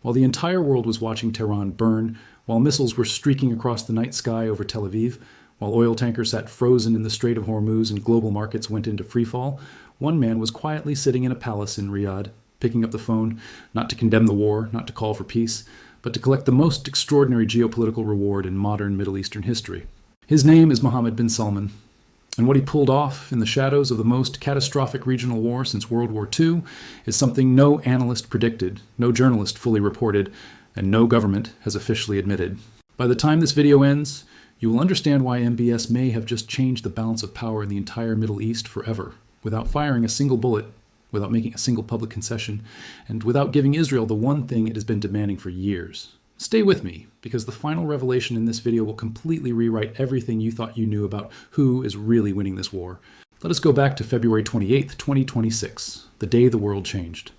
While the entire world was watching Tehran burn, while missiles were streaking across the night sky over Tel Aviv, while oil tankers sat frozen in the Strait of Hormuz and global markets went into freefall, one man was quietly sitting in a palace in Riyadh, picking up the phone, not to condemn the war, not to call for peace, but to collect the most extraordinary geopolitical reward in modern Middle Eastern history. His name is Mohammed bin Salman, and what he pulled off in the shadows of the most catastrophic regional war since World War II is something no analyst predicted, no journalist fully reported, and no government has officially admitted. By the time this video ends, you will understand why MBS may have just changed the balance of power in the entire Middle East forever, without firing a single bullet, without making a single public concession, and without giving Israel the one thing it has been demanding for years. Stay with me, because the final revelation in this video will completely rewrite everything you thought you knew about who is really winning this war. Let us go back to February 28th, 2026, the day the world changed.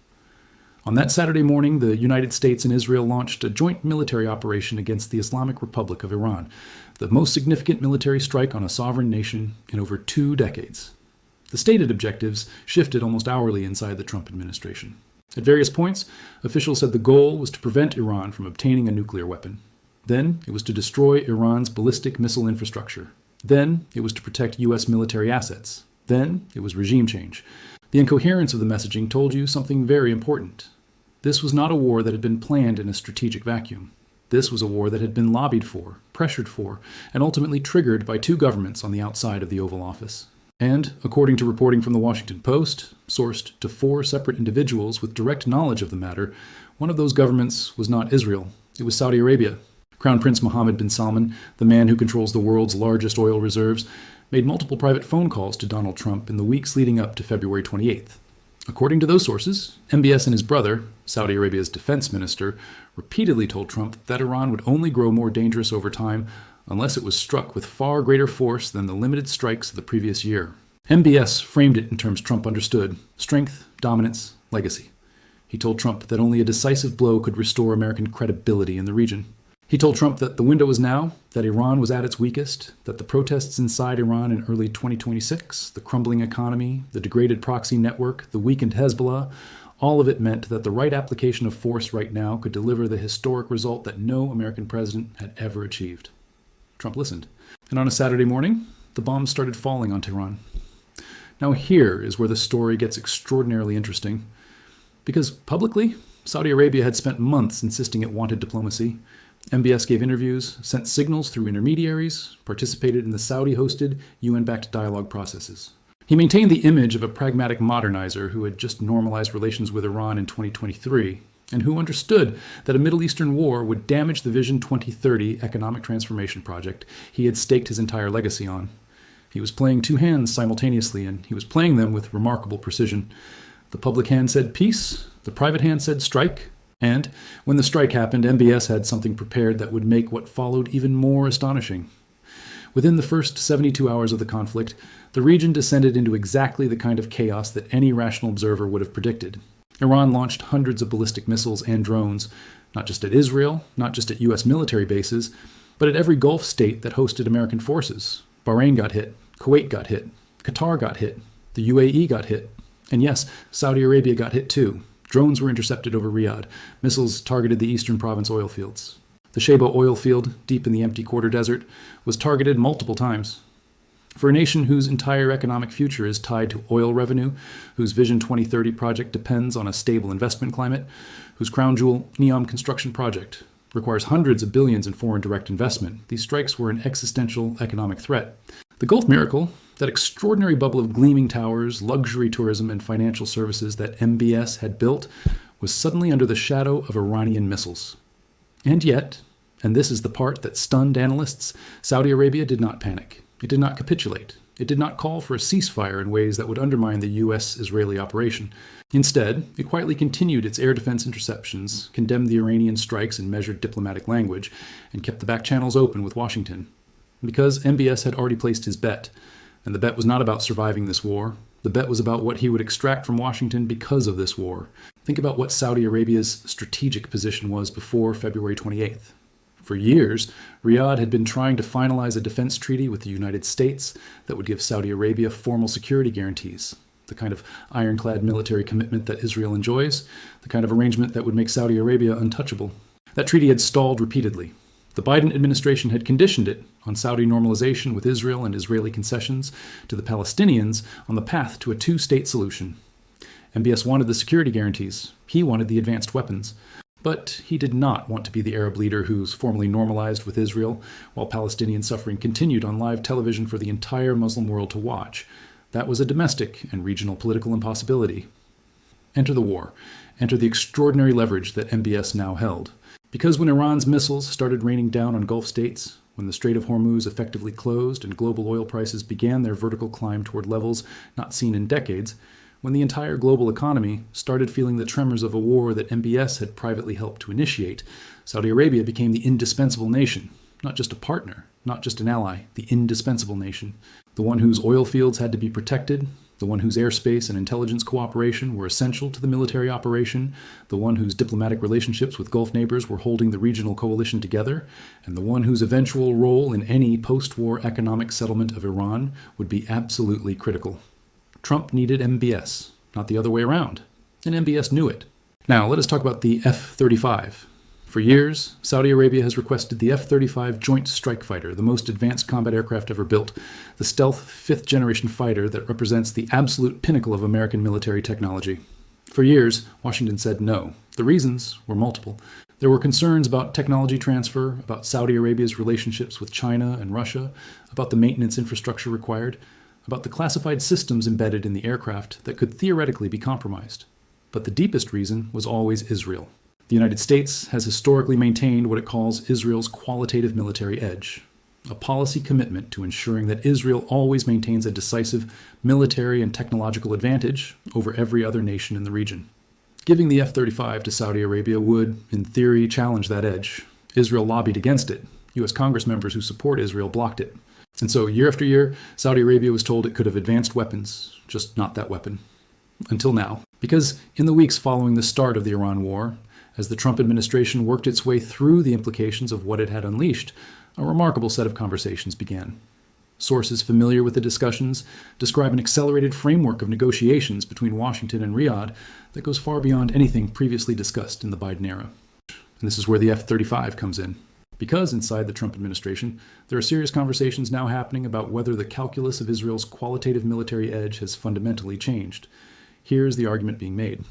On that Saturday morning, the United States and Israel launched a joint military operation against the Islamic Republic of Iran, the most significant military strike on a sovereign nation in over 2 decades. The stated objectives shifted almost hourly inside the Trump administration. At various points, officials said the goal was to prevent Iran from obtaining a nuclear weapon. Then it was to destroy Iran's ballistic missile infrastructure. Then it was to protect U.S. military assets. Then it was regime change. The incoherence of the messaging told you something very important. This was not a war that had been planned in a strategic vacuum. This was a war that had been lobbied for, pressured for, and ultimately triggered by 2 governments on the outside of the Oval Office. And, according to reporting from the Washington Post, sourced to 4 separate individuals with direct knowledge of the matter, one of those governments was not Israel. It was Saudi Arabia. Crown Prince Mohammed bin Salman, the man who controls the world's largest oil reserves, made multiple private phone calls to Donald Trump in the weeks leading up to February 28th. According to those sources, MBS and his brother, Saudi Arabia's defense minister, repeatedly told Trump that Iran would only grow more dangerous over time unless it was struck with far greater force than the limited strikes of the previous year. MBS framed it in terms Trump understood: strength, dominance, legacy. He told Trump that only a decisive blow could restore American credibility in the region. He told Trump that the window was now, that Iran was at its weakest, that the protests inside Iran in early 2026, the crumbling economy, the degraded proxy network, the weakened Hezbollah, all of it meant that the right application of force right now could deliver the historic result that no American president had ever achieved. Trump listened. And on a Saturday morning, the bombs started falling on Tehran. Now here is where the story gets extraordinarily interesting. Because publicly, Saudi Arabia had spent months insisting it wanted diplomacy. MBS gave interviews, sent signals through intermediaries, participated in the Saudi-hosted, UN-backed dialogue processes. He maintained the image of a pragmatic modernizer who had just normalized relations with Iran in 2023, and who understood that a Middle Eastern war would damage the Vision 2030 economic transformation project he had staked his entire legacy on. He was playing 2 hands simultaneously, and he was playing them with remarkable precision. The public hand said peace, the private hand said strike, and when the strike happened, MBS had something prepared that would make what followed even more astonishing. Within the first 72 hours of the conflict, the region descended into exactly the kind of chaos that any rational observer would have predicted. Iran launched hundreds of ballistic missiles and drones, not just at Israel, not just at U.S. military bases, but at every Gulf state that hosted American forces. Bahrain got hit, Kuwait got hit, Qatar got hit, the UAE got hit, and yes, Saudi Arabia got hit too. Drones were intercepted over Riyadh. Missiles targeted the eastern province oil fields. The Sheba oil field, deep in the empty quarter desert, was targeted multiple times. For a nation whose entire economic future is tied to oil revenue, whose Vision 2030 project depends on a stable investment climate, whose crown jewel, NEOM construction project, requires hundreds of billions in foreign direct investment, these strikes were an existential economic threat. The Gulf Miracle, that extraordinary bubble of gleaming towers, luxury tourism, and financial services that MBS had built, was suddenly under the shadow of Iranian missiles. And yet, and this is the part that stunned analysts, Saudi Arabia did not panic. It did not capitulate. It did not call for a ceasefire in ways that would undermine the U.S.-Israeli operation. Instead, it quietly continued its air defense interceptions, condemned the Iranian strikes in measured diplomatic language, and kept the back channels open with Washington. Because MBS had already placed his bet, and the bet was not about surviving this war. The bet was about what he would extract from Washington because of this war. Think about what Saudi Arabia's strategic position was before February 28th. For years, Riyadh had been trying to finalize a defense treaty with the United States that would give Saudi Arabia formal security guarantees. the kind of ironclad military commitment that Israel enjoys, the kind of arrangement that would make Saudi Arabia untouchable. That treaty had stalled repeatedly. The Biden administration had conditioned it on Saudi normalization with Israel and Israeli concessions to the Palestinians on the path to a two-state solution. MBS wanted the security guarantees. He wanted the advanced weapons. But he did not want to be the Arab leader who's formally normalized with Israel, while Palestinian suffering continued on live television for the entire Muslim world to watch. That was a domestic and regional political impossibility. Enter the war. Enter the extraordinary leverage that MBS now held. Because when Iran's missiles started raining down on Gulf states, when the Strait of Hormuz effectively closed and global oil prices began their vertical climb toward levels not seen in decades, when the entire global economy started feeling the tremors of a war that MBS had privately helped to initiate, Saudi Arabia became the indispensable nation, not just a partner, not just an ally, the indispensable nation, the one whose oil fields had to be protected, the one whose airspace and intelligence cooperation were essential to the military operation, the one whose diplomatic relationships with Gulf neighbors were holding the regional coalition together, and the one whose eventual role in any post-war economic settlement of Iran would be absolutely critical. Trump needed MBS, not the other way around, and MBS knew it. Now, let us talk about the F-35. For years, Saudi Arabia has requested the F-35 Joint Strike Fighter, the most advanced combat aircraft ever built, the stealth fifth-generation fighter that represents the absolute pinnacle of American military technology. For years, Washington said no. The reasons were multiple. There were concerns about technology transfer, about Saudi Arabia's relationships with China and Russia, about the maintenance infrastructure required, about the classified systems embedded in the aircraft that could theoretically be compromised. But the deepest reason was always Israel. The United States has historically maintained what it calls Israel's qualitative military edge, a policy commitment to ensuring that Israel always maintains a decisive military and technological advantage over every other nation in the region. Giving the F-35 to Saudi Arabia would, in theory, challenge that edge. Israel lobbied against it. U.S. Congress members who support Israel blocked it. And so, year after year, Saudi Arabia was told it could have advanced weapons, just not that weapon. Until now. Because in the weeks following the start of the Iran war, as the Trump administration worked its way through the implications of what it had unleashed, a remarkable set of conversations began. Sources familiar with the discussions describe an accelerated framework of negotiations between Washington and Riyadh that goes far beyond anything previously discussed in the Biden era. And this is where the F-35 comes in. Because inside the Trump administration, there are serious conversations now happening about whether the calculus of Israel's qualitative military edge has fundamentally changed. Here's the argument being made.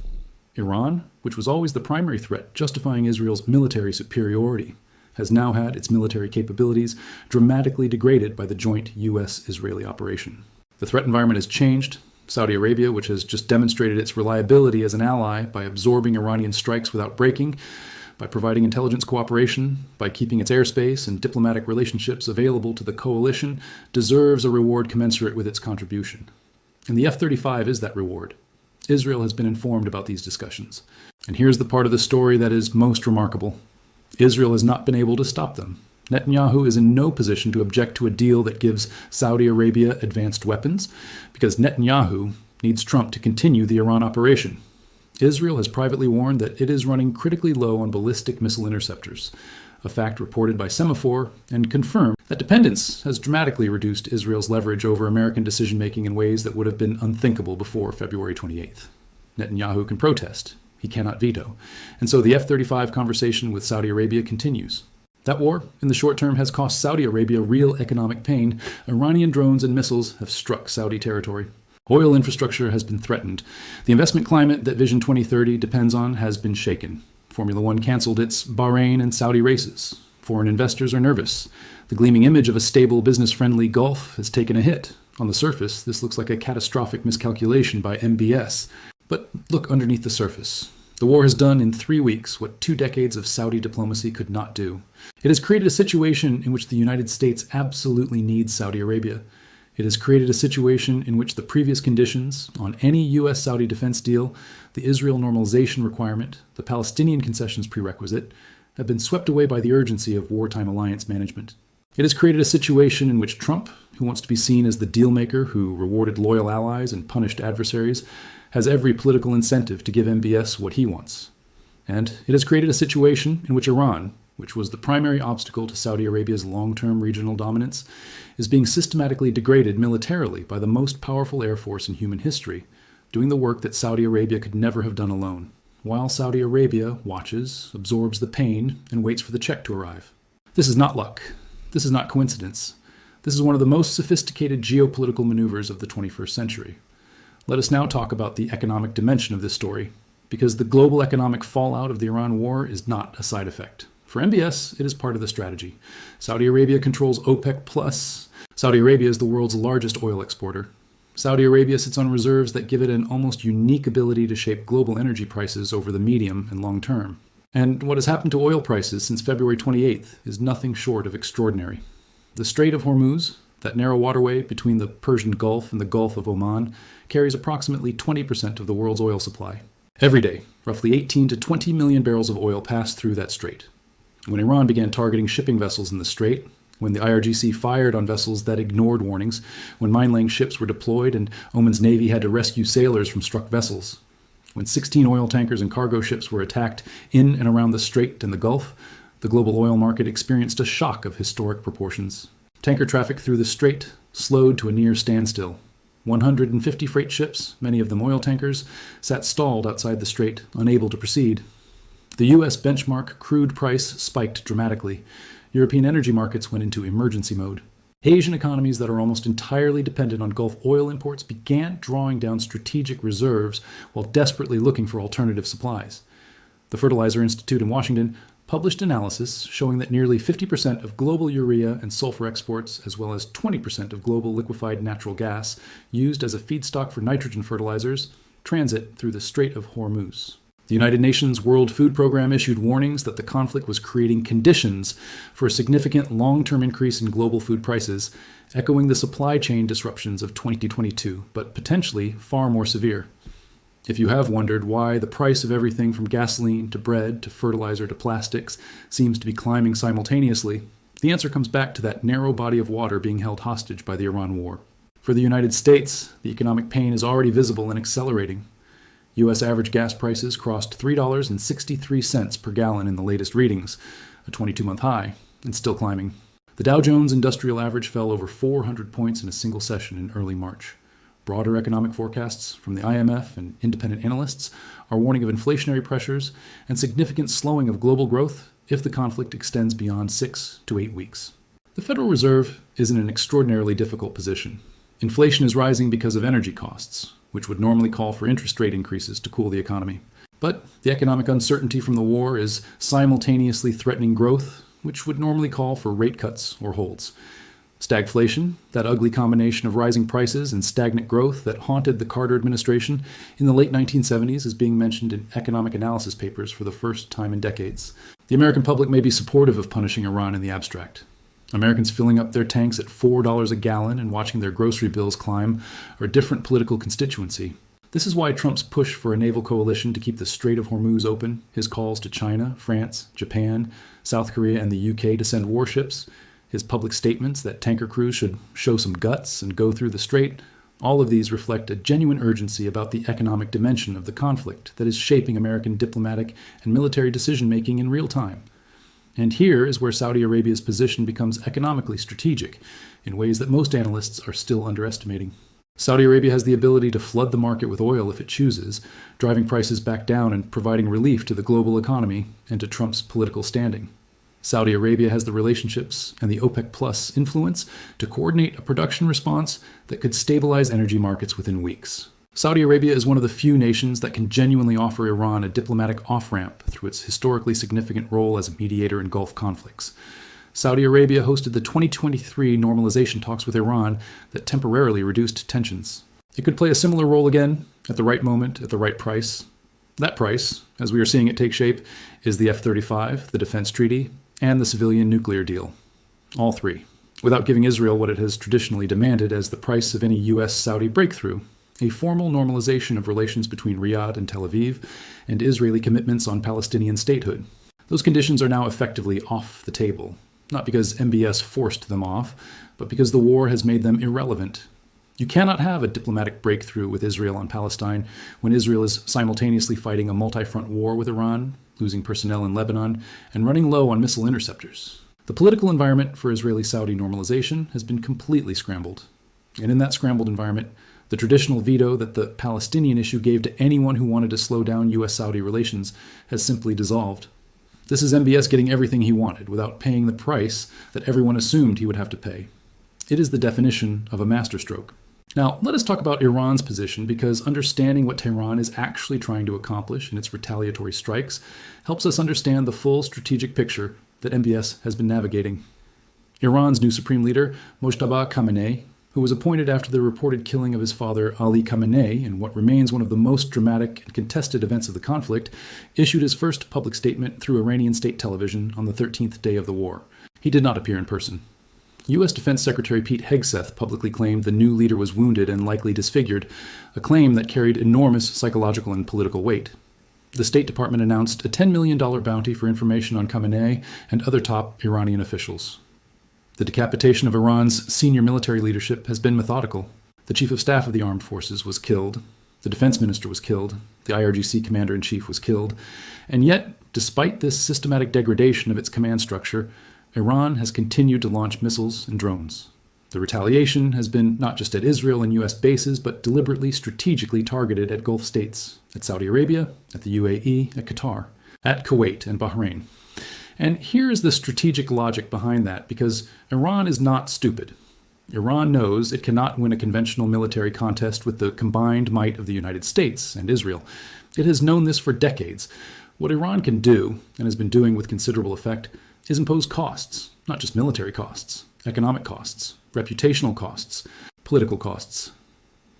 Iran, which was always the primary threat justifying Israel's military superiority, has now had its military capabilities dramatically degraded by the joint U.S.-Israeli operation. The threat environment has changed. Saudi Arabia, which has just demonstrated its reliability as an ally by absorbing Iranian strikes without breaking, by providing intelligence cooperation, by keeping its airspace and diplomatic relationships available to the coalition, deserves a reward commensurate with its contribution. And the F-35 is that reward. Israel has been informed about these discussions. And here's the part of the story that is most remarkable. Israel has not been able to stop them. Netanyahu is in no position to object to a deal that gives Saudi Arabia advanced weapons, because Netanyahu needs Trump to continue the Iran operation. Israel has privately warned that it is running critically low on ballistic missile interceptors, a fact reported by Semaphore and confirmed that dependence has dramatically reduced Israel's leverage over American decision-making in ways that would have been unthinkable before February 28th. Netanyahu can protest. He cannot veto. And so the F-35 conversation with Saudi Arabia continues. That war, in the short term, has cost Saudi Arabia real economic pain. Iranian drones and missiles have struck Saudi territory. Oil infrastructure has been threatened. The investment climate that Vision 2030 depends on has been shaken. Formula One canceled its Bahrain and Saudi races. Foreign investors are nervous. The gleaming image of a stable, business-friendly Gulf has taken a hit. On the surface, this looks like a catastrophic miscalculation by MBS. But look underneath the surface. The war has done in 3 weeks what 2 decades of Saudi diplomacy could not do. It has created a situation in which the United States absolutely needs Saudi Arabia. It has created a situation in which the previous conditions on any U.S.-Saudi defense deal, the Israel normalization requirement, the Palestinian concessions prerequisite, have been swept away by the urgency of wartime alliance management. It has created a situation in which Trump, who wants to be seen as the dealmaker who rewarded loyal allies and punished adversaries, has every political incentive to give MBS what he wants. And it has created a situation in which Iran, which was the primary obstacle to Saudi Arabia's long-term regional dominance, is being systematically degraded militarily by the most powerful air force in human history, doing the work that Saudi Arabia could never have done alone, while Saudi Arabia watches, absorbs the pain, and waits for the check to arrive. This is not luck. This is not coincidence. This is one of the most sophisticated geopolitical maneuvers of the 21st century. Let us now talk about the economic dimension of this story, because the global economic fallout of the Iran war is not a side effect. For MBS, it is part of the strategy. Saudi Arabia controls OPEC+. Saudi Arabia is the world's largest oil exporter. Saudi Arabia sits on reserves that give it an almost unique ability to shape global energy prices over the medium and long term. And what has happened to oil prices since February 28th is nothing short of extraordinary. The Strait of Hormuz, that narrow waterway between the Persian Gulf and the Gulf of Oman, carries approximately 20% of the world's oil supply. Every day, roughly 18 to 20 million barrels of oil pass through that strait. When Iran began targeting shipping vessels in the strait, when the IRGC fired on vessels that ignored warnings, when mine-laying ships were deployed and Oman's navy had to rescue sailors from struck vessels, when 16 oil tankers and cargo ships were attacked in and around the strait and the Gulf, the global oil market experienced a shock of historic proportions. Tanker traffic through the strait slowed to a near standstill. 150 freight ships, many of them oil tankers, sat stalled outside the strait, unable to proceed. The U.S. benchmark crude price spiked dramatically. European energy markets went into emergency mode. Asian economies that are almost entirely dependent on Gulf oil imports began drawing down strategic reserves while desperately looking for alternative supplies. The Fertilizer Institute in Washington published analysis showing that nearly 50% of global urea and sulfur exports, as well as 20% of global liquefied natural gas used as a feedstock for nitrogen fertilizers, transit through the Strait of Hormuz. The United Nations World Food Programme issued warnings that the conflict was creating conditions for a significant long-term increase in global food prices, echoing the supply chain disruptions of 2022, but potentially far more severe. If you have wondered why the price of everything from gasoline to bread to fertilizer to plastics seems to be climbing simultaneously, the answer comes back to that narrow body of water being held hostage by the Iran war. For the United States, the economic pain is already visible and accelerating. U.S. average gas prices crossed $3.63 per gallon in the latest readings, a 22-month high, and still climbing. The Dow Jones Industrial Average fell over 400 points in a single session in early March. Broader economic forecasts from the IMF and independent analysts are warning of inflationary pressures and significant slowing of global growth if the conflict extends beyond 6 to 8 weeks. The Federal Reserve is in an extraordinarily difficult position. Inflation is rising because of energy costs, which would normally call for interest rate increases to cool the economy. But the economic uncertainty from the war is simultaneously threatening growth, which would normally call for rate cuts or holds. Stagflation, that ugly combination of rising prices and stagnant growth that haunted the Carter administration in the late 1970s, is being mentioned in economic analysis papers for the first time in decades. The American public may be supportive of punishing Iran in the abstract. Americans filling up their tanks at $4 a gallon and watching their grocery bills climb are a different political constituency. This is why Trump's push for a naval coalition to keep the Strait of Hormuz open, his calls to China, France, Japan, South Korea, and the UK to send warships, his public statements that tanker crews should show some guts and go through the strait, all of these reflect a genuine urgency about the economic dimension of the conflict that is shaping American diplomatic and military decision-making in real time. And here is where Saudi Arabia's position becomes economically strategic in ways that most analysts are still underestimating. Saudi Arabia has the ability to flood the market with oil if it chooses, driving prices back down and providing relief to the global economy and to Trump's political standing. Saudi Arabia has the relationships and the OPEC+ influence to coordinate a production response that could stabilize energy markets within weeks. Saudi Arabia is one of the few nations that can genuinely offer Iran a diplomatic off-ramp through its historically significant role as a mediator in Gulf conflicts. Saudi Arabia hosted the 2023 normalization talks with Iran that temporarily reduced tensions. It could play a similar role again, at the right moment, at the right price. That price, as we are seeing it take shape, is the F-35, the defense treaty, and the civilian nuclear deal. All three, without giving Israel what it has traditionally demanded as the price of any U.S.-Saudi breakthrough, a formal normalization of relations between Riyadh and Tel Aviv, and Israeli commitments on Palestinian statehood. Those conditions are now effectively off the table, not because MBS forced them off, but because the war has made them irrelevant. You cannot have a diplomatic breakthrough with Israel on Palestine when Israel is simultaneously fighting a multi-front war with Iran, losing personnel in Lebanon, and running low on missile interceptors. The political environment for Israeli-Saudi normalization has been completely scrambled. And in that scrambled environment, The traditional veto that the Palestinian issue gave to anyone who wanted to slow down US-Saudi relations has simply dissolved. This is MBS getting everything he wanted without paying the price that everyone assumed he would have to pay. It is the definition of a masterstroke. Now, let us talk about Iran's position, because understanding what Tehran is actually trying to accomplish in its retaliatory strikes helps us understand the full strategic picture that MBS has been navigating. Iran's new supreme leader, Mojtaba Khamenei, who was appointed after the reported killing of his father Ali Khamenei in what remains one of the most dramatic and contested events of the conflict, issued his first public statement through Iranian state television on the 13th day of the war. He did not appear in person. U.S. Defense Secretary Pete Hegseth publicly claimed the new leader was wounded and likely disfigured, a claim that carried enormous psychological and political weight. The State Department announced a $10 million bounty for information on Khamenei and other top Iranian officials. The decapitation of Iran's senior military leadership has been methodical. The chief of staff of the armed forces was killed, the defense minister was killed, the IRGC commander-in-chief was killed, and yet, despite this systematic degradation of its command structure, Iran has continued to launch missiles and drones. The retaliation has been not just at Israel and U.S. bases, but deliberately, strategically targeted at Gulf states, at Saudi Arabia, at the UAE, at Qatar, at Kuwait and Bahrain. And here is the strategic logic behind that, because Iran is not stupid. Iran knows it cannot win a conventional military contest with the combined might of the United States and Israel. It has known this for decades. What Iran can do, and has been doing with considerable effect, is impose costs, not just military costs, economic costs, reputational costs, political costs.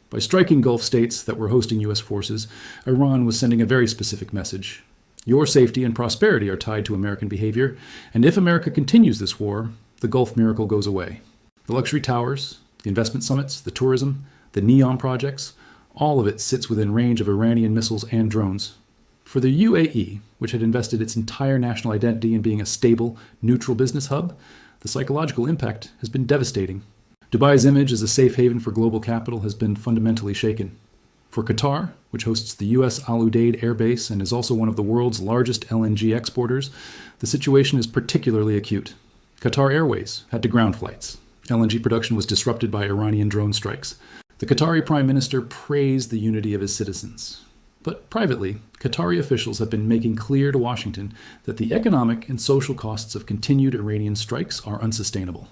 By striking Gulf states that were hosting U.S. forces, Iran was sending a very specific message. Your safety and prosperity are tied to American behavior, and if America continues this war, the Gulf miracle goes away. The luxury towers, the investment summits, the tourism, the neon projects, all of it sits within range of Iranian missiles and drones. For the UAE, which had invested its entire national identity in being a stable, neutral business hub, the psychological impact has been devastating. Dubai's image as a safe haven for global capital has been fundamentally shaken. For Qatar, which hosts the U.S. Al Udeid Air Base and is also one of the world's largest LNG exporters, the situation is particularly acute. Qatar Airways had to ground flights. LNG production was disrupted by Iranian drone strikes. The Qatari Prime Minister praised the unity of his citizens. But privately, Qatari officials have been making clear to Washington that the economic and social costs of continued Iranian strikes are unsustainable.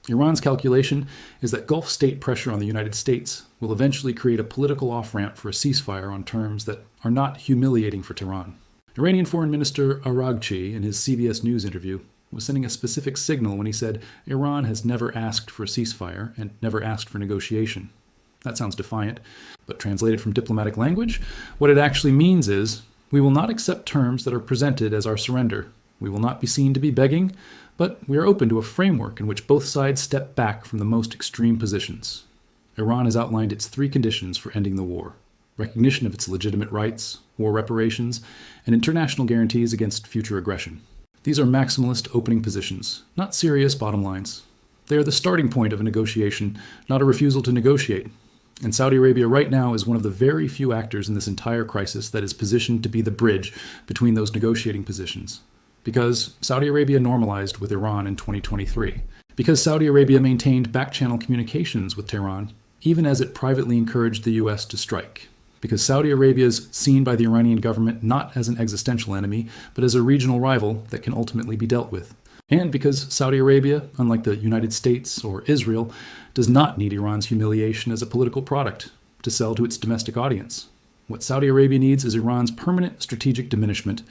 Iran's calculation is that Gulf state pressure on the United States will eventually create a political off-ramp for a ceasefire on terms that are not humiliating for Tehran. Iranian Foreign Minister Araghchi, in his CBS News interview, was sending a specific signal when he said Iran has never asked for a ceasefire and never asked for negotiation. That sounds defiant, but translated from diplomatic language, what it actually means is, we will not accept terms that are presented as our surrender. We will not be seen to be begging, but we are open to a framework in which both sides step back from the most extreme positions. Iran has outlined its 3 conditions for ending the war: recognition of its legitimate rights, war reparations, and international guarantees against future aggression. These are maximalist opening positions, not serious bottom lines. They are the starting point of a negotiation, not a refusal to negotiate. And Saudi Arabia right now is one of the very few actors in this entire crisis that is positioned to be the bridge between those negotiating positions. Because Saudi Arabia normalized with Iran in 2023. Because Saudi Arabia maintained back-channel communications with Tehran, even as it privately encouraged the U.S. to strike. Because Saudi Arabia is seen by the Iranian government not as an existential enemy, but as a regional rival that can ultimately be dealt with. And because Saudi Arabia, unlike the United States or Israel, does not need Iran's humiliation as a political product to sell to its domestic audience. What Saudi Arabia needs is Iran's permanent strategic diminishment,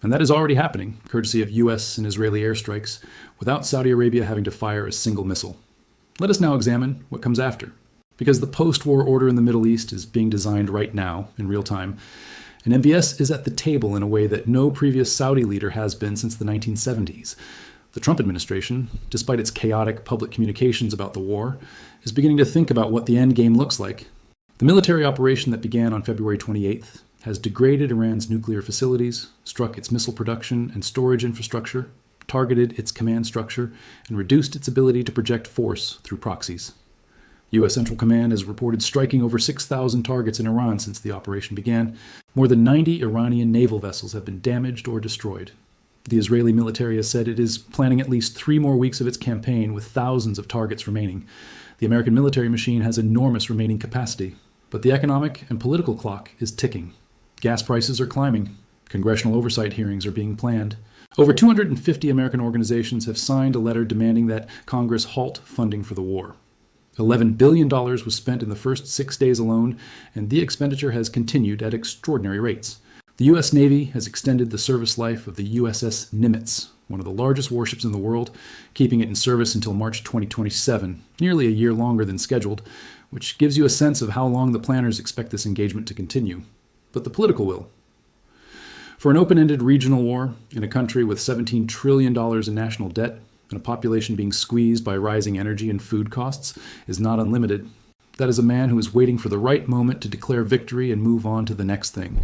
and that is already happening, courtesy of U.S. and Israeli airstrikes, without Saudi Arabia having to fire a single missile. Let us now examine what comes after. Because the post-war order in the Middle East is being designed right now, in real time, and MBS is at the table in a way that no previous Saudi leader has been since the 1970s. The Trump administration, despite its chaotic public communications about the war, is beginning to think about what the end game looks like. The military operation that began on February 28th has degraded Iran's nuclear facilities, struck its missile production and storage infrastructure, targeted its command structure, and reduced its ability to project force through proxies. U.S. Central Command has reported striking over 6,000 targets in Iran since the operation began. More than 90 Iranian naval vessels have been damaged or destroyed. The Israeli military has said it is planning at least 3 more weeks of its campaign with thousands of targets remaining. The American military machine has enormous remaining capacity, but the economic and political clock is ticking. Gas prices are climbing. Congressional oversight hearings are being planned. Over 250 American organizations have signed a letter demanding that Congress halt funding for the war. $11 billion was spent in the first 6 days alone, and the expenditure has continued at extraordinary rates. The U.S. Navy has extended the service life of the USS Nimitz, one of the largest warships in the world, keeping it in service until March 2027, nearly a year longer than scheduled, which gives you a sense of how long the planners expect this engagement to continue. But the political will. For an open-ended regional war in a country with $17 trillion in national debt and a population being squeezed by rising energy and food costs is not unlimited. That is a man who is waiting for the right moment to declare victory and move on to the next thing.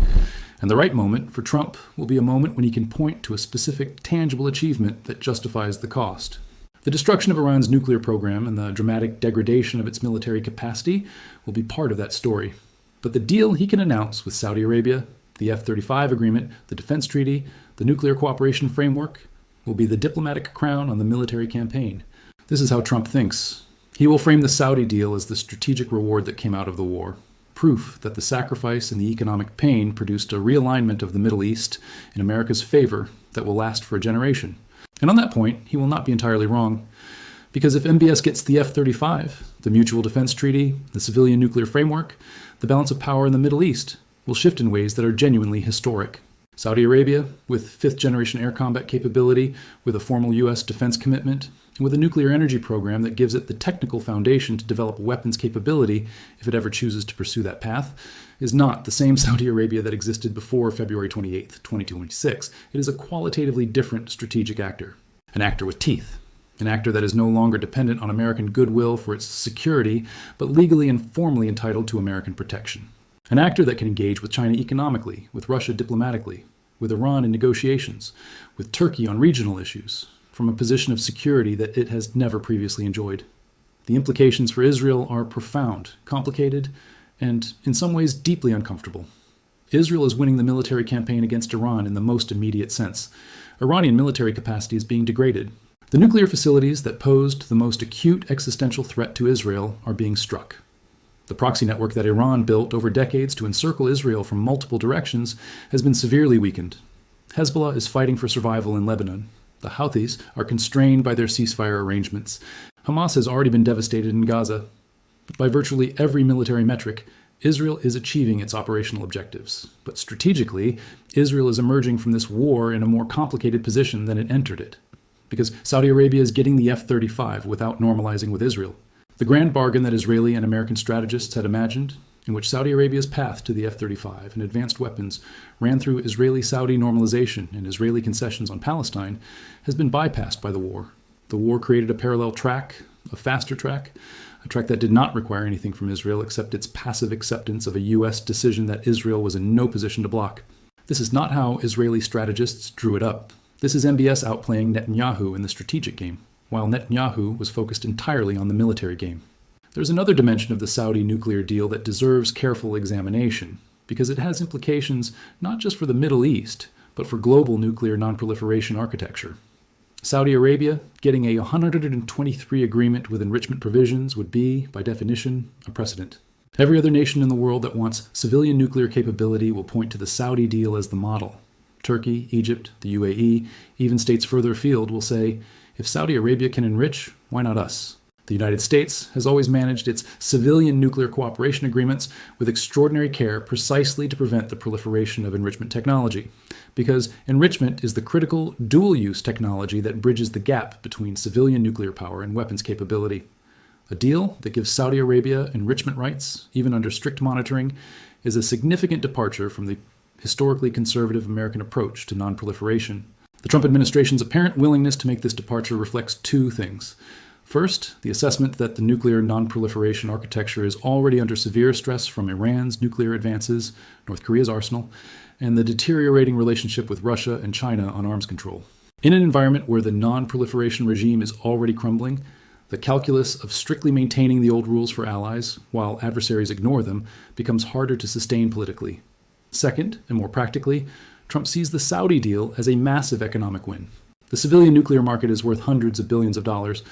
And the right moment for Trump will be a moment when he can point to a specific, tangible achievement that justifies the cost. The destruction of Iran's nuclear program and the dramatic degradation of its military capacity will be part of that story. But the deal he can announce with Saudi Arabia, the F-35 agreement, the defense treaty, the nuclear cooperation framework, will be the diplomatic crown on the military campaign. This is how Trump thinks. He will frame the Saudi deal as the strategic reward that came out of the war, proof that the sacrifice and the economic pain produced a realignment of the Middle East in America's favor that will last for a generation. And on that point, he will not be entirely wrong. Because if MBS gets the F-35, the Mutual Defense Treaty, the Civilian Nuclear Framework, the balance of power in the Middle East will shift in ways that are genuinely historic. Saudi Arabia, with fifth-generation air combat capability, with a formal U.S. defense commitment, and with a nuclear energy program that gives it the technical foundation to develop weapons capability if it ever chooses to pursue that path, is not the same Saudi Arabia that existed before February 28, 2026. It is a qualitatively different strategic actor. An actor with teeth. An actor that is no longer dependent on American goodwill for its security, but legally and formally entitled to American protection. An actor that can engage with China economically, with Russia diplomatically, with Iran in negotiations, with Turkey on regional issues, from a position of security that it has never previously enjoyed. The implications for Israel are profound, complicated, and in some ways deeply uncomfortable. Israel is winning the military campaign against Iran in the most immediate sense. Iranian military capacity is being degraded. The nuclear facilities that posed the most acute existential threat to Israel are being struck. The proxy network that Iran built over decades to encircle Israel from multiple directions has been severely weakened. Hezbollah is fighting for survival in Lebanon. The Houthis are constrained by their ceasefire arrangements. Hamas has already been devastated in Gaza. By virtually every military metric, Israel is achieving its operational objectives. But strategically, Israel is emerging from this war in a more complicated position than it entered it. Because Saudi Arabia is getting the F-35 without normalizing with Israel. The grand bargain that Israeli and American strategists had imagined, in which Saudi Arabia's path to the F-35 and advanced weapons ran through Israeli-Saudi normalization and Israeli concessions on Palestine, has been bypassed by the war. The war created a parallel track, a faster track, a track that did not require anything from Israel except its passive acceptance of a U.S. decision that Israel was in no position to block. This is not how Israeli strategists drew it up. This is MBS outplaying Netanyahu in the strategic game, while Netanyahu was focused entirely on the military game. There's another dimension of the Saudi nuclear deal that deserves careful examination, because it has implications not just for the Middle East, but for global nuclear nonproliferation architecture. Saudi Arabia getting a 123 agreement with enrichment provisions would be, by definition, a precedent. Every other nation in the world that wants civilian nuclear capability will point to the Saudi deal as the model. Turkey, Egypt, the UAE, even states further afield will say, if Saudi Arabia can enrich, why not us? The United States has always managed its civilian nuclear cooperation agreements with extraordinary care precisely to prevent the proliferation of enrichment technology, because enrichment is the critical dual-use technology that bridges the gap between civilian nuclear power and weapons capability. A deal that gives Saudi Arabia enrichment rights, even under strict monitoring, is a significant departure from the historically conservative American approach to nonproliferation. The Trump administration's apparent willingness to make this departure reflects two things. First, the assessment that the nuclear nonproliferation architecture is already under severe stress from Iran's nuclear advances, North Korea's arsenal, and the deteriorating relationship with Russia and China on arms control. In an environment where the non-proliferation regime is already crumbling, the calculus of strictly maintaining the old rules for allies, while adversaries ignore them, becomes harder to sustain politically. Second, and more practically, Trump sees the Saudi deal as a massive economic win. The civilian nuclear market is worth hundreds of billions of dollars.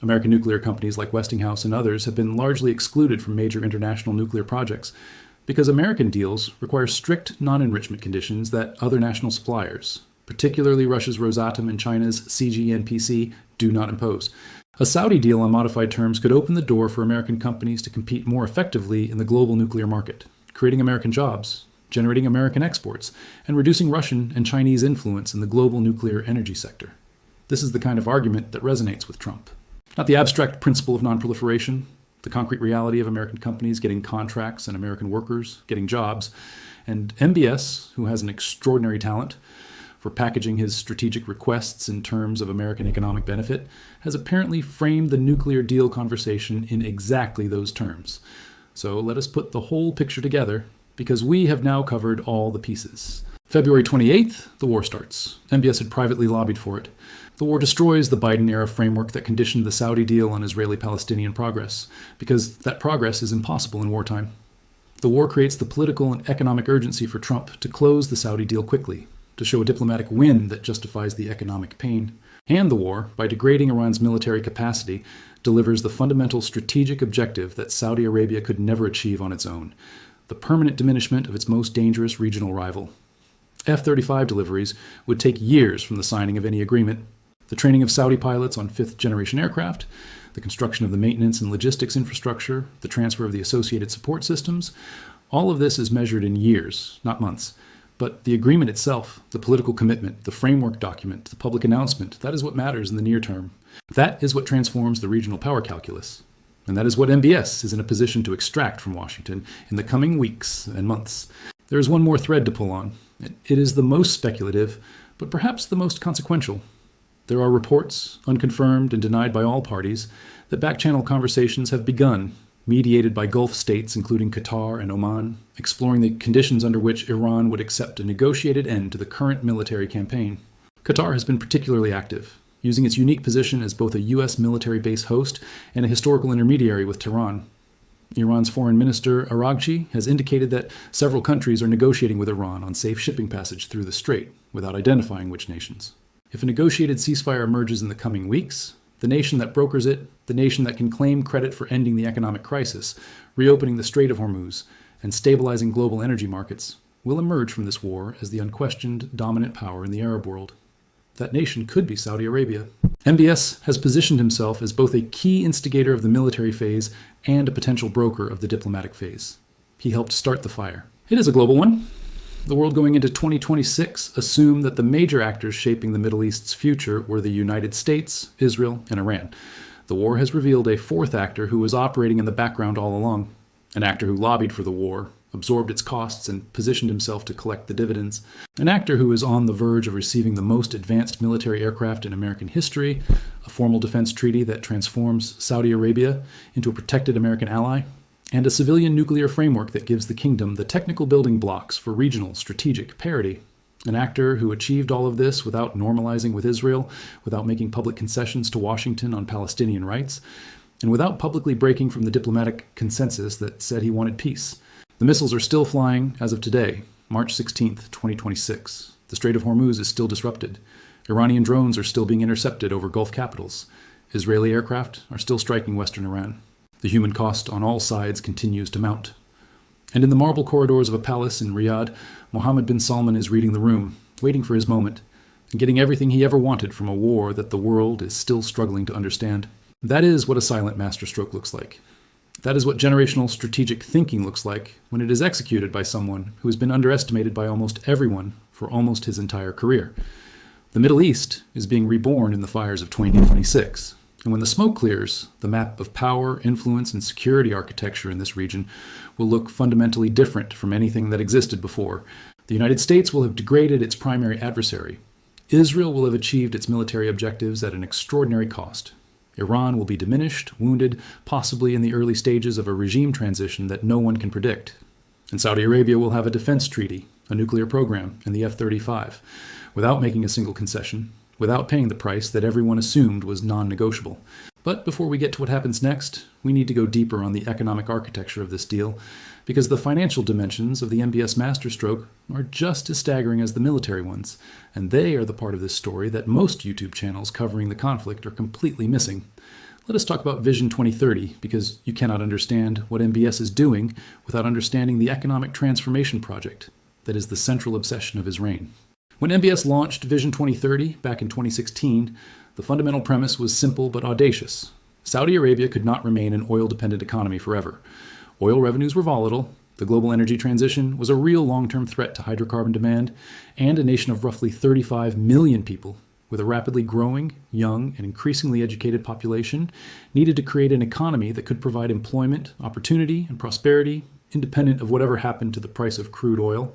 American nuclear companies like Westinghouse and others have been largely excluded from major international nuclear projects because American deals require strict non-enrichment conditions that other national suppliers, particularly Russia's Rosatom and China's CGNPC, do not impose. A Saudi deal on modified terms could open the door for American companies to compete more effectively in the global nuclear market, creating American jobs, generating American exports, and reducing Russian and Chinese influence in the global nuclear energy sector. This is the kind of argument that resonates with Trump. Not the abstract principle of nonproliferation, the concrete reality of American companies getting contracts and American workers getting jobs, and MBS, who has an extraordinary talent for packaging his strategic requests in terms of American economic benefit, has apparently framed the nuclear deal conversation in exactly those terms. So let us put the whole picture together, because we have now covered all the pieces. February 28th, the war starts. MBS had privately lobbied for it. The war destroys the Biden-era framework that conditioned the Saudi deal on Israeli-Palestinian progress, because that progress is impossible in wartime. The war creates the political and economic urgency for Trump to close the Saudi deal quickly, to show a diplomatic win that justifies the economic pain. And the war, by degrading Iran's military capacity, delivers the fundamental strategic objective that Saudi Arabia could never achieve on its own: the permanent diminishment of its most dangerous regional rival. F-35 deliveries would take years from the signing of any agreement. The training of Saudi pilots on fifth-generation aircraft, the construction of the maintenance and logistics infrastructure, the transfer of the associated support systems, all of this is measured in years, not months. But the agreement itself, the political commitment, the framework document, the public announcement, that is what matters in the near term. That is what transforms the regional power calculus. And that is what MBS is in a position to extract from Washington in the coming weeks and months. There is one more thread to pull on. It is the most speculative, but perhaps the most consequential. There are reports, unconfirmed and denied by all parties, that back-channel conversations have begun, mediated by Gulf states including Qatar and Oman, exploring the conditions under which Iran would accept a negotiated end to the current military campaign. Qatar has been particularly active, using its unique position as both a U.S. military base host and a historical intermediary with Tehran. Iran's foreign minister, Araghchi, has indicated that several countries are negotiating with Iran on safe shipping passage through the strait, without identifying which nations. If a negotiated ceasefire emerges in the coming weeks, the nation that brokers it, the nation that can claim credit for ending the economic crisis, reopening the Strait of Hormuz, and stabilizing global energy markets, will emerge from this war as the unquestioned dominant power in the Arab world. That nation could be Saudi Arabia. MBS has positioned himself as both a key instigator of the military phase and a potential broker of the diplomatic phase. He helped start the fire. It is a global one. The world going into 2026 assumed that the major actors shaping the Middle East's future were the United States, Israel, and Iran. The war has revealed a fourth actor who was operating in the background all along, an actor who lobbied for the war, absorbed its costs, and positioned himself to collect the dividends, an actor who is on the verge of receiving the most advanced military aircraft in American history, a formal defense treaty that transforms Saudi Arabia into a protected American ally, and a civilian nuclear framework that gives the kingdom the technical building blocks for regional strategic parity. An actor who achieved all of this without normalizing with Israel, without making public concessions to Washington on Palestinian rights, and without publicly breaking from the diplomatic consensus that said he wanted peace. The missiles are still flying as of today, March 16th, 2026. The Strait of Hormuz is still disrupted. Iranian drones are still being intercepted over Gulf capitals. Israeli aircraft are still striking western Iran. The human cost on all sides continues to mount. And in the marble corridors of a palace in Riyadh, Mohammed bin Salman is reading the room, waiting for his moment, and getting everything he ever wanted from a war that the world is still struggling to understand. That is what a silent masterstroke looks like. That is what generational strategic thinking looks like when it is executed by someone who has been underestimated by almost everyone for almost his entire career. The Middle East is being reborn in the fires of 2026. And when the smoke clears, the map of power, influence, and security architecture in this region will look fundamentally different from anything that existed before. The United States will have degraded its primary adversary. Israel will have achieved its military objectives at an extraordinary cost. Iran will be diminished, wounded, possibly in the early stages of a regime transition that no one can predict. And Saudi Arabia will have a defense treaty, a nuclear program, and the F-35, without making a single concession, without paying the price that everyone assumed was non-negotiable. But before we get to what happens next, we need to go deeper on the economic architecture of this deal, because the financial dimensions of the MBS Masterstroke are just as staggering as the military ones, and they are the part of this story that most YouTube channels covering the conflict are completely missing. Let us talk about Vision 2030, because you cannot understand what MBS is doing without understanding the economic transformation project that is the central obsession of his reign. When MBS launched Vision 2030 back in 2016, the fundamental premise was simple but audacious. Saudi Arabia could not remain an oil-dependent economy forever. Oil revenues were volatile, the global energy transition was a real long-term threat to hydrocarbon demand, and a nation of roughly 35 million people, with a rapidly growing, young, and increasingly educated population, needed to create an economy that could provide employment, opportunity, and prosperity, independent of whatever happened to the price of crude oil.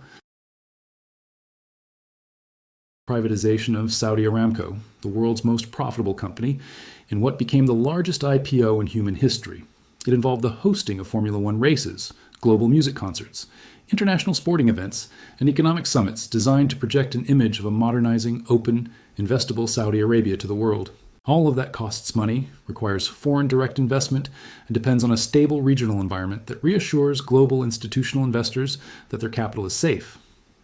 Privatization of Saudi Aramco, the world's most profitable company, in what became the largest IPO in human history. It involved the hosting of Formula One races, global music concerts, international sporting events, and economic summits designed to project an image of a modernizing, open, investable Saudi Arabia to the world. All of that costs money, requires foreign direct investment, and depends on a stable regional environment that reassures global institutional investors that their capital is safe.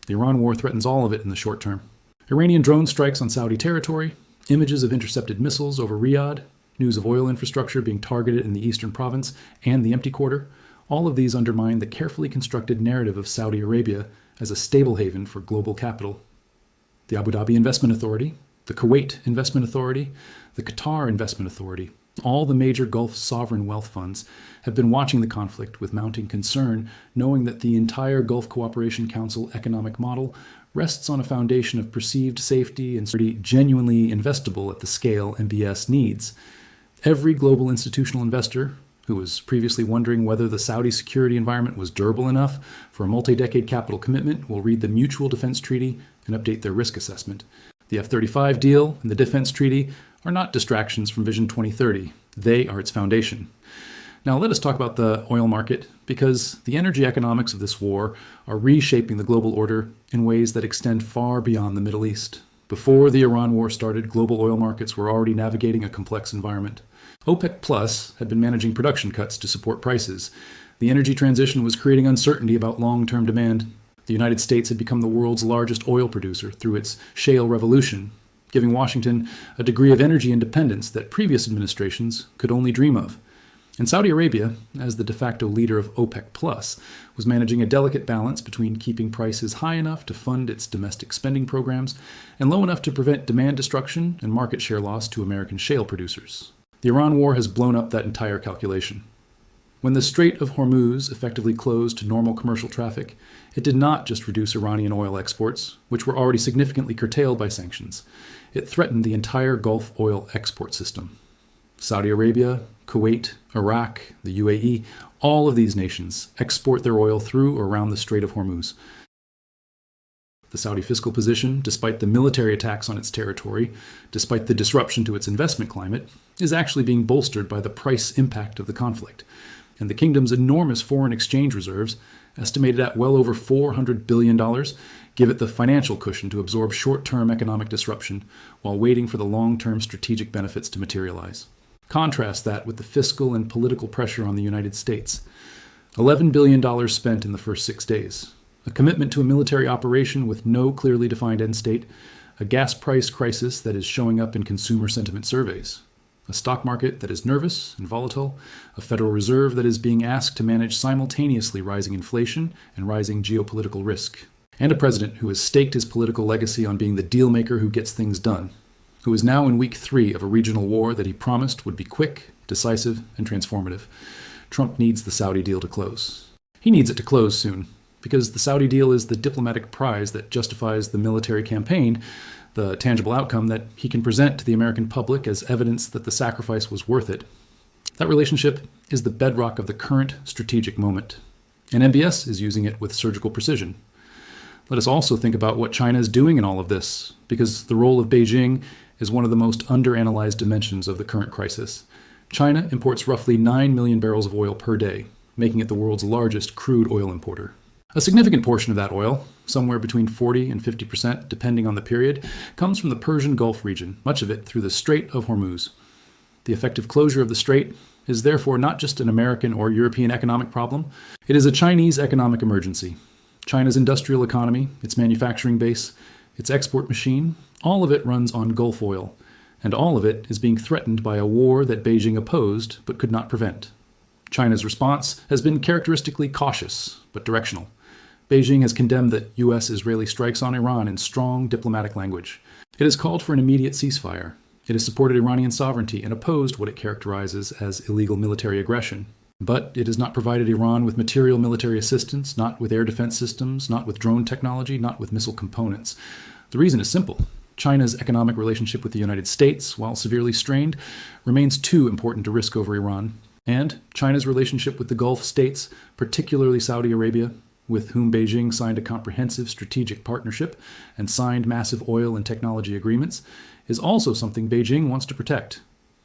The Iran war threatens all of it in the short term. Iranian drone strikes on Saudi territory, images of intercepted missiles over Riyadh, news of oil infrastructure being targeted in the eastern province and the empty quarter, all of these undermine the carefully constructed narrative of Saudi Arabia as a stable haven for global capital. The Abu Dhabi Investment Authority, the Kuwait Investment Authority, the Qatar Investment Authority, all the major Gulf sovereign wealth funds have been watching the conflict with mounting concern, knowing that the entire Gulf Cooperation Council economic model rests on a foundation of perceived safety and security genuinely investable at the scale MBS needs. Every global institutional investor who was previously wondering whether the Saudi security environment was durable enough for a multi-decade capital commitment will read the Mutual Defense Treaty and update their risk assessment. The F-35 deal and the Defense Treaty are not distractions from Vision 2030. They are its foundation. Now let us talk about the oil market, because the energy economics of this war are reshaping the global order in ways that extend far beyond the Middle East. Before the Iran war started, global oil markets were already navigating a complex environment. OPEC Plus had been managing production cuts to support prices. The energy transition was creating uncertainty about long-term demand. The United States had become the world's largest oil producer through its shale revolution, giving Washington a degree of energy independence that previous administrations could only dream of. And Saudi Arabia, as the de facto leader of OPEC Plus, was managing a delicate balance between keeping prices high enough to fund its domestic spending programs and low enough to prevent demand destruction and market share loss to American shale producers. The Iran war has blown up that entire calculation. When the Strait of Hormuz effectively closed to normal commercial traffic, it did not just reduce Iranian oil exports, which were already significantly curtailed by sanctions. It threatened the entire Gulf oil export system. Saudi Arabia, Kuwait, Iraq, the UAE, all of these nations export their oil through or around the Strait of Hormuz. The Saudi fiscal position, despite the military attacks on its territory, despite the disruption to its investment climate, is actually being bolstered by the price impact of the conflict. And the kingdom's enormous foreign exchange reserves, estimated at well over $400 billion, give it the financial cushion to absorb short-term economic disruption while waiting for the long-term strategic benefits to materialize. Contrast that with the fiscal and political pressure on the United States. $11 billion spent in the first 6 days. A commitment to a military operation with no clearly defined end state. A gas price crisis that is showing up in consumer sentiment surveys. A stock market that is nervous and volatile. A Federal Reserve that is being asked to manage simultaneously rising inflation and rising geopolitical risk. And a president who has staked his political legacy on being the deal maker who gets things done, who is now in week 3 of a regional war that he promised would be quick, decisive, and transformative. Trump needs the Saudi deal to close. He needs it to close soon, because the Saudi deal is the diplomatic prize that justifies the military campaign, the tangible outcome that he can present to the American public as evidence that the sacrifice was worth it. That relationship is the bedrock of the current strategic moment, and MBS is using it with surgical precision. Let us also think about what China is doing in all of this, because the role of Beijing is one of the most underanalyzed dimensions of the current crisis. China imports roughly 9 million barrels of oil per day, making it the world's largest crude oil importer. A significant portion of that oil, somewhere between 40 and 50% depending on the period, comes from the Persian Gulf region, much of it through the Strait of Hormuz. The effective closure of the strait is therefore not just an American or European economic problem, it is a Chinese economic emergency. China's industrial economy, its manufacturing base, its export machine, all of it runs on Gulf oil, and all of it is being threatened by a war that Beijing opposed but could not prevent. China's response has been characteristically cautious but directional. Beijing has condemned the U.S.-Israeli strikes on Iran in strong diplomatic language. It has called for an immediate ceasefire. It has supported Iranian sovereignty and opposed what it characterizes as illegal military aggression. But it has not provided Iran with material military assistance, not with air defense systems, not with drone technology, not with missile components. The reason is simple. China's economic relationship with the United States, while severely strained, remains too important to risk over Iran. And China's relationship with the Gulf states, particularly Saudi Arabia, with whom Beijing signed a comprehensive strategic partnership and signed massive oil and technology agreements, is also something Beijing wants to protect.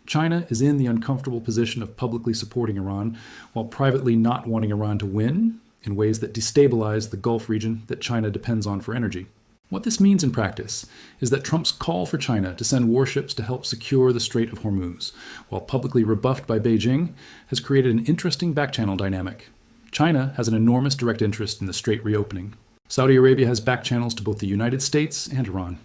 China is in the uncomfortable position of publicly supporting Iran while privately not wanting Iran to win in ways that destabilize the Gulf region that China depends on for energy. What this means in practice is that Trump's call for China to send warships to help secure the Strait of Hormuz, while publicly rebuffed by Beijing, has created an interesting back-channel dynamic. China has an enormous direct interest in the strait reopening. Saudi Arabia has back channels to both the United States and Iran.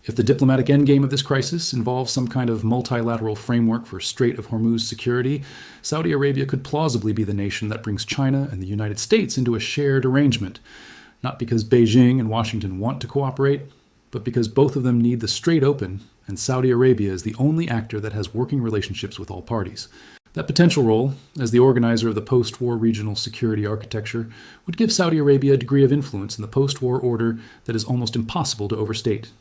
If the diplomatic endgame of this crisis involves some kind of multilateral framework for Strait of Hormuz security, Saudi Arabia could plausibly be the nation that brings China and the United States into a shared arrangement, not because Beijing and Washington want to cooperate, but because both of them need the strait open, and Saudi Arabia is the only actor that has working relationships with all parties. That potential role, as the organizer of the post-war regional security architecture, would give Saudi Arabia a degree of influence in the post-war order that is almost impossible to overstate.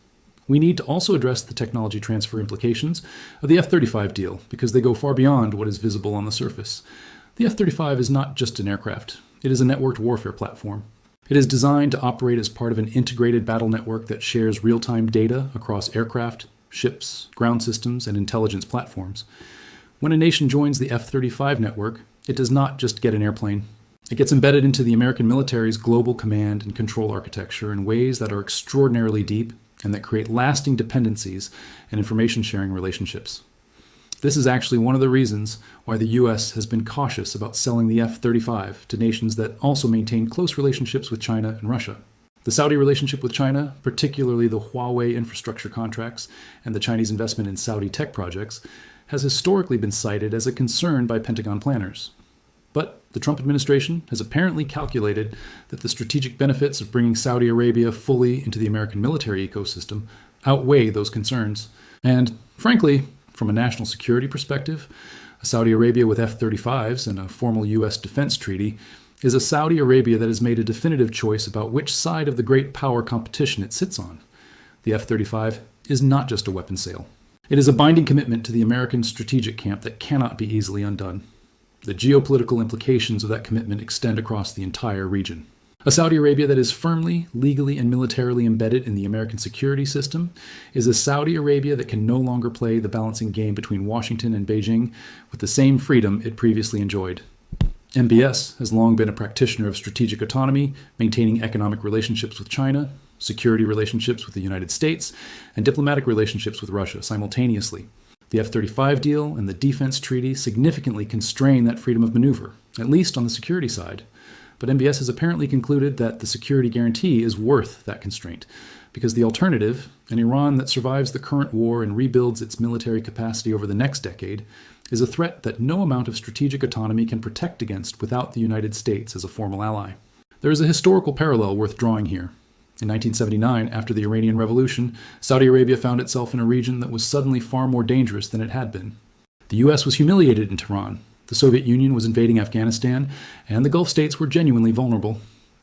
We need to also address the technology transfer implications of the F-35 deal, because they go far beyond what is visible on the surface. The F-35 is not just an aircraft. It is a networked warfare platform. It is designed to operate as part of an integrated battle network that shares real-time data across aircraft, ships, ground systems, and intelligence platforms. When a nation joins the F-35 network, it does not just get an airplane. It gets embedded into the American military's global command and control architecture in ways that are extraordinarily deep and that create lasting dependencies and information-sharing relationships. This is actually one of the reasons why the U.S. has been cautious about selling the F-35 to nations that also maintain close relationships with China and Russia. The Saudi relationship with China, particularly the Huawei infrastructure contracts and the Chinese investment in Saudi tech projects, has historically been cited as a concern by Pentagon planners. But the Trump administration has apparently calculated that the strategic benefits of bringing Saudi Arabia fully into the American military ecosystem outweigh those concerns. And frankly, from a national security perspective, a Saudi Arabia with F-35s and a formal U.S. defense treaty is a Saudi Arabia that has made a definitive choice about which side of the great power competition it sits on. The F-35 is not just a weapon sale. It is a binding commitment to the American strategic camp that cannot be easily undone. The geopolitical implications of that commitment extend across the entire region. A Saudi Arabia that is firmly, legally, and militarily embedded in the American security system is a Saudi Arabia that can no longer play the balancing game between Washington and Beijing with the same freedom it previously enjoyed. MBS has long been a practitioner of strategic autonomy, maintaining economic relationships with China, security relationships with the United States, and diplomatic relationships with Russia simultaneously. The F-35 deal and the defense treaty significantly constrain that freedom of maneuver, at least on the security side. But MBS has apparently concluded that the security guarantee is worth that constraint, because the alternative, an Iran that survives the current war and rebuilds its military capacity over the next decade, is a threat that no amount of strategic autonomy can protect against without the United States as a formal ally. There is a historical parallel worth drawing here. In 1979, after the Iranian Revolution, Saudi Arabia found itself in a region that was suddenly far more dangerous than it had been. The U.S. was humiliated in Tehran. The Soviet Union was invading Afghanistan, and the Gulf states were genuinely vulnerable.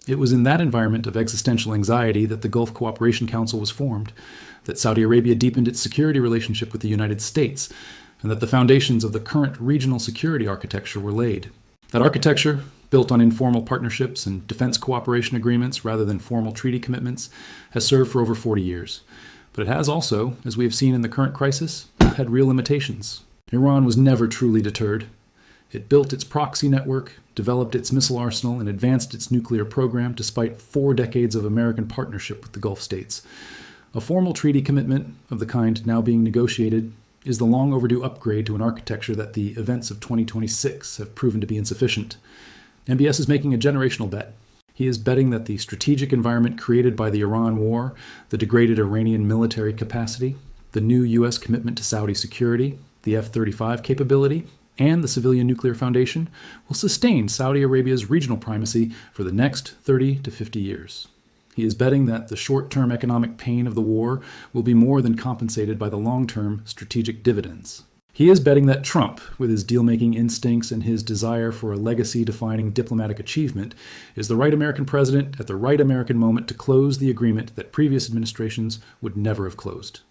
It was in that environment of existential anxiety that the Gulf Cooperation Council was formed, that Saudi Arabia deepened its security relationship with the United States, and that the foundations of the current regional security architecture were laid. That architecture, built on informal partnerships and defense cooperation agreements rather than formal treaty commitments, has served for over 40 years. But it has also, as we have seen in the current crisis, had real limitations. Iran was never truly deterred. It built its proxy network, developed its missile arsenal, and advanced its nuclear program despite 4 decades of American partnership with the Gulf states. A formal treaty commitment of the kind now being negotiated is the long overdue upgrade to an architecture that the events of 2026 have proven to be insufficient. MBS is making a generational bet. He is betting that the strategic environment created by the Iran war, the degraded Iranian military capacity, the new U.S. commitment to Saudi security, the F-35 capability, and the civilian nuclear foundation will sustain Saudi Arabia's regional primacy for the next 30 to 50 years. He is betting that the short-term economic pain of the war will be more than compensated by the long-term strategic dividends. He is betting that Trump, with his deal-making instincts and his desire for a legacy-defining diplomatic achievement, is the right American president at the right American moment to close the agreement that previous administrations would never have closed.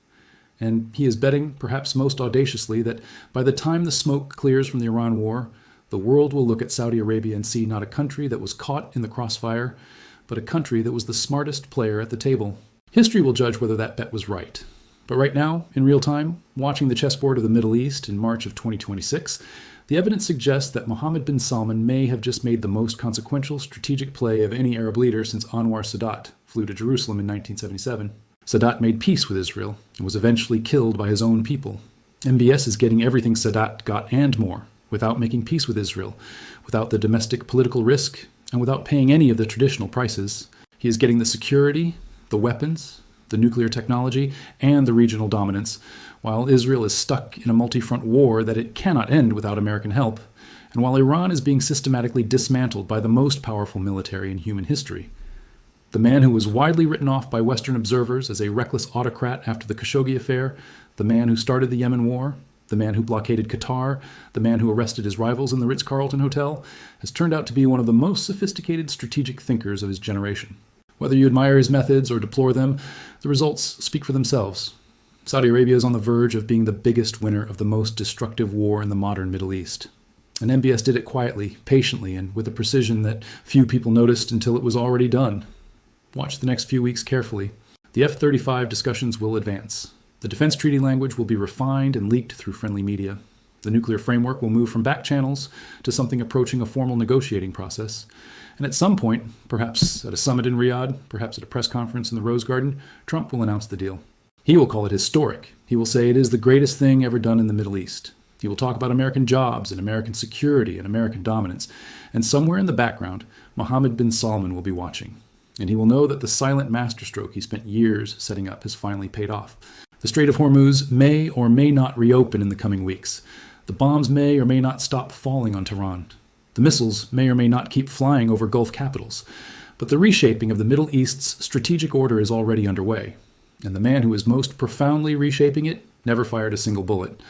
And he is betting, perhaps most audaciously, that by the time the smoke clears from the Iran war, the world will look at Saudi Arabia and see not a country that was caught in the crossfire, but a country that was the smartest player at the table. History will judge whether that bet was right. But right now, in real time, watching the chessboard of the Middle East in March of 2026, the evidence suggests that Mohammed bin Salman may have just made the most consequential strategic play of any Arab leader since Anwar Sadat flew to Jerusalem in 1977. Sadat made peace with Israel and was eventually killed by his own people. MBS is getting everything Sadat got and more, without making peace with Israel, without the domestic political risk, and without paying any of the traditional prices. He is getting the security, the weapons, the nuclear technology, and the regional dominance, while Israel is stuck in a multi-front war that it cannot end without American help, and while Iran is being systematically dismantled by the most powerful military in human history. The man who was widely written off by Western observers as a reckless autocrat after the Khashoggi affair, the man who started the Yemen war, the man who blockaded Qatar, the man who arrested his rivals in the Ritz-Carlton Hotel, has turned out to be one of the most sophisticated strategic thinkers of his generation. Whether you admire his methods or deplore them, the results speak for themselves. Saudi Arabia is on the verge of being the biggest winner of the most destructive war in the modern Middle East. And MBS did it quietly, patiently, and with a precision that few people noticed until it was already done. Watch the next few weeks carefully. The F-35 discussions will advance. The defense treaty language will be refined and leaked through friendly media. The nuclear framework will move from back channels to something approaching a formal negotiating process. And at some point, perhaps at a summit in Riyadh, perhaps at a press conference in the Rose Garden, Trump will announce the deal. He will call it historic. He will say it is the greatest thing ever done in the Middle East. He will talk about American jobs and American security and American dominance. And somewhere in the background, Mohammed bin Salman will be watching. And he will know that the silent masterstroke he spent years setting up has finally paid off. The Strait of Hormuz may or may not reopen in the coming weeks. The bombs may or may not stop falling on Tehran. The missiles may or may not keep flying over Gulf capitals. But the reshaping of the Middle East's strategic order is already underway. And the man who is most profoundly reshaping it never fired a single bullet.